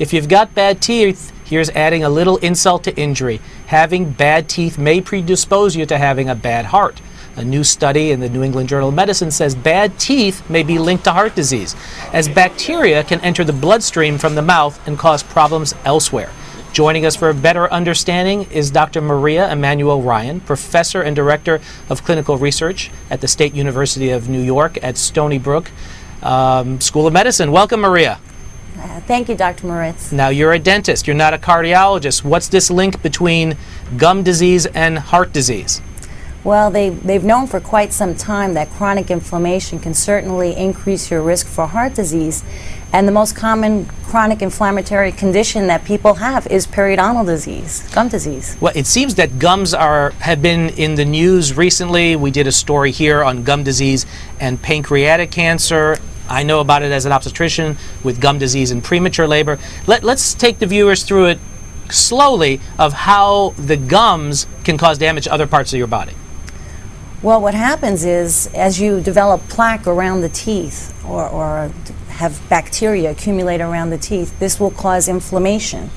If you've got bad teeth, here's adding a little insult to injury. Having bad teeth may predispose you to having a bad heart. A new study in the New England Journal of Medicine says bad teeth may be linked to heart disease, as bacteria can enter the bloodstream from the mouth and cause problems elsewhere. Joining us for a better understanding is Dr. Maria Emanuel Ryan, Professor and Director of Clinical Research at the State University of New York at Stony Brook School of Medicine. Welcome, Maria. Thank you, Dr. Moritz. Now, you're a dentist. You're not a cardiologist. What's this link between gum disease and heart disease? Well, they've known for quite some time that chronic inflammation can certainly increase your risk for heart disease. And the most common chronic inflammatory condition that people have is periodontal disease, gum disease. Well, it seems that gums have been in the news recently. We did a story here on gum disease and pancreatic cancer. I know about it as an obstetrician with gum disease and premature labor. Let's take the viewers through it slowly of how the gums can cause damage to other parts of your body. Well, what happens is, as you develop plaque around the teeth or have bacteria accumulate around the teeth, this will cause inflammation.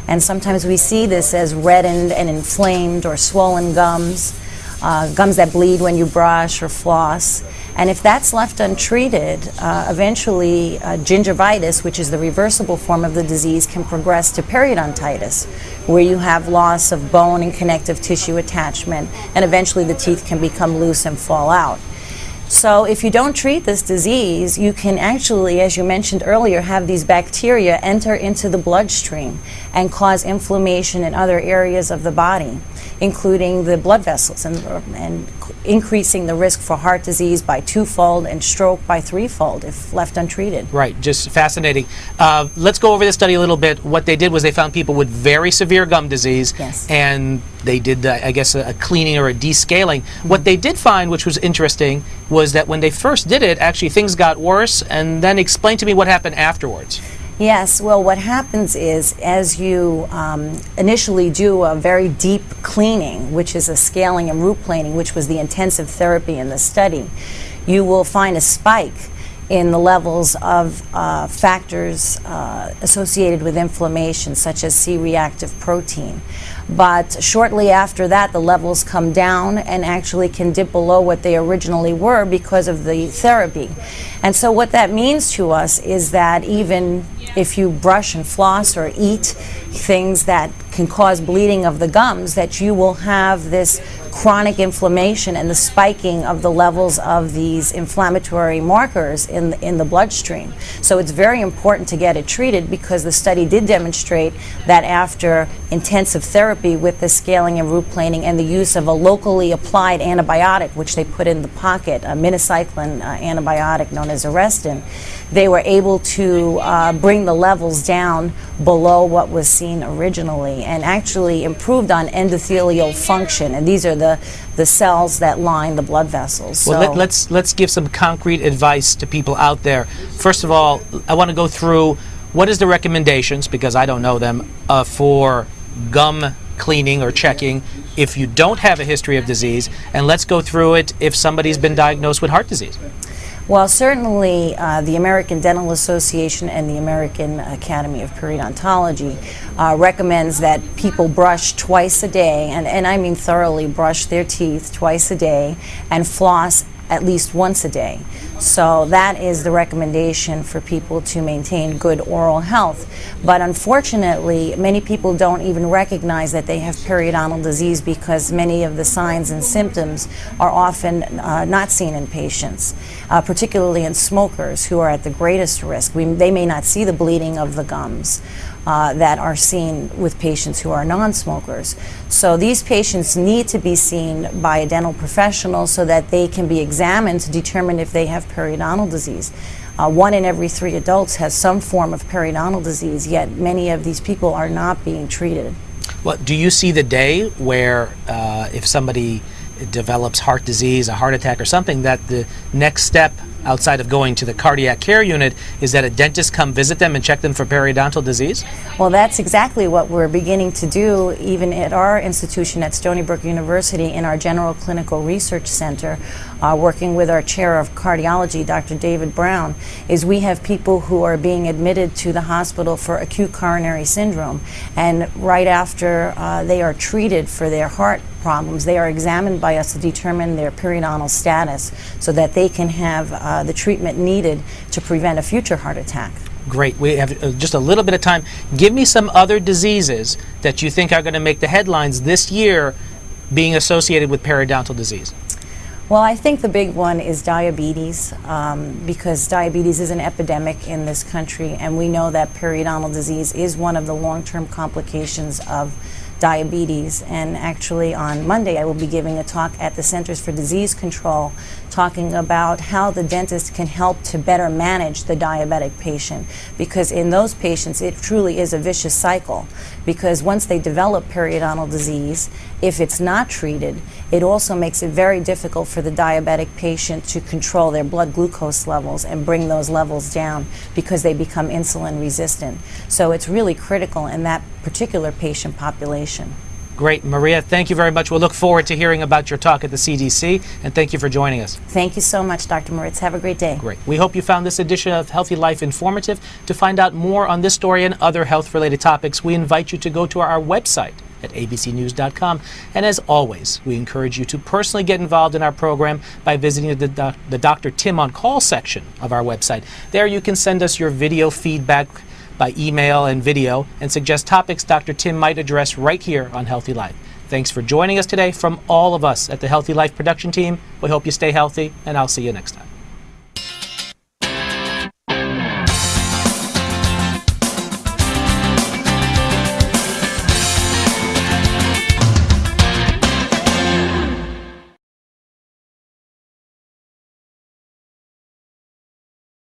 And sometimes we see this as reddened and inflamed or swollen gums, gums that bleed when you brush or floss. And if that's left untreated, eventually gingivitis, which is the reversible form of the disease, can progress to periodontitis, where you have loss of bone and connective tissue attachment, and eventually the teeth can become loose and fall out. So if you don't treat this disease, you can actually, as you mentioned earlier, have these bacteria enter into the bloodstream and cause inflammation in other areas of the body, including the blood vessels, and increasing the risk for heart disease by twofold and stroke by threefold if left untreated. Right, just fascinating. Let's go over this study a little bit. What they did was they found people with very severe gum disease, yes, and they did, I guess, a cleaning or a descaling. What they did find, which was interesting, was that when they first did it, actually things got worse. And then explain to me what happened afterwards. Yes, well, what happens is, as you initially do a very deep cleaning, which is a scaling and root planing, which was the intensive therapy in the study, you will find a spike in the levels of factors associated with inflammation, such as C-reactive protein. But shortly after that, the levels come down and actually can dip below what they originally were because of the therapy. And so what that means to us is that even if you brush and floss or eat things that can cause bleeding of the gums, that you will have this chronic inflammation and the spiking of the levels of these inflammatory markers in the bloodstream. So it's very important to get it treated, because the study did demonstrate that after intensive therapy with the scaling and root planing and the use of a locally applied antibiotic, which they put in the pocket, a minocycline antibiotic known as Arestin, they were able to bring the levels down below what was seen originally, and actually improved on endothelial function. And these are the cells that line the blood vessels. Well, let's give some concrete advice to people out there. First of all, I want to go through what is the recommendations, because I don't know them, for gum cleaning or checking if you don't have a history of disease, and let's go through it if somebody's been diagnosed with heart disease. Well, certainly the American Dental Association and the American Academy of Periodontology recommends that people brush twice a day, and I mean thoroughly brush their teeth twice a day, and floss at least once a day. So that is the recommendation for people to maintain good oral health. But unfortunately, many people don't even recognize that they have periodontal disease, because many of the signs and symptoms are often not seen in patients, particularly in smokers who are at the greatest risk. They may not see the bleeding of the gums that are seen with patients who are non-smokers. So these patients need to be seen by a dental professional so that they can be examined to determine if they have periodontal disease. 1 in every 3 adults has some form of periodontal disease, yet many of these people are not being treated. Well, do you see the day where if somebody develops heart disease, a heart attack or something, that the next step outside of going to the cardiac care unit is that a dentist come visit them and check them for periodontal disease? Well, that's exactly what we're beginning to do even at our institution at Stony Brook University in our General Clinical Research Center. working with our chair of cardiology, Dr. David Brown, is we have people who are being admitted to the hospital for acute coronary syndrome, and right after they are treated for their heart problems, they are examined by us to determine their periodontal status so that they can have the treatment needed to prevent a future heart attack. Great. We have just a little bit of time. Give me some other diseases that you think are going to make the headlines this year being associated with periodontal disease. Well, I think the big one is diabetes, because diabetes is an epidemic in this country, and we know that periodontal disease is one of the long-term complications of diabetes. And actually on Monday I will be giving a talk at the Centers for Disease Control talking about how the dentist can help to better manage the diabetic patient, because in those patients it truly is a vicious cycle, because once they develop periodontal disease, if it's not treated, it also makes it very difficult for the diabetic patient to control their blood glucose levels and bring those levels down, because they become insulin resistant. So it's really critical in that particular patient population. Great. Maria, thank you very much. We'll look forward to hearing about your talk at the CDC, and thank you for joining us. Thank you so much, Dr. Moritz. Have a great day. Great. We hope you found this edition of Healthy Life informative. To find out more on this story and other health-related topics, we invite you to go to our website at abcnews.com. And as always, we encourage you to personally get involved in our program by visiting the Dr. Tim on Call section of our website. There you can send us your video feedback by email and video and suggest topics Dr. Tim might address right here on Healthy Life. Thanks for joining us today. From all of us at the Healthy Life production team, we hope you stay healthy, and I'll see you next time.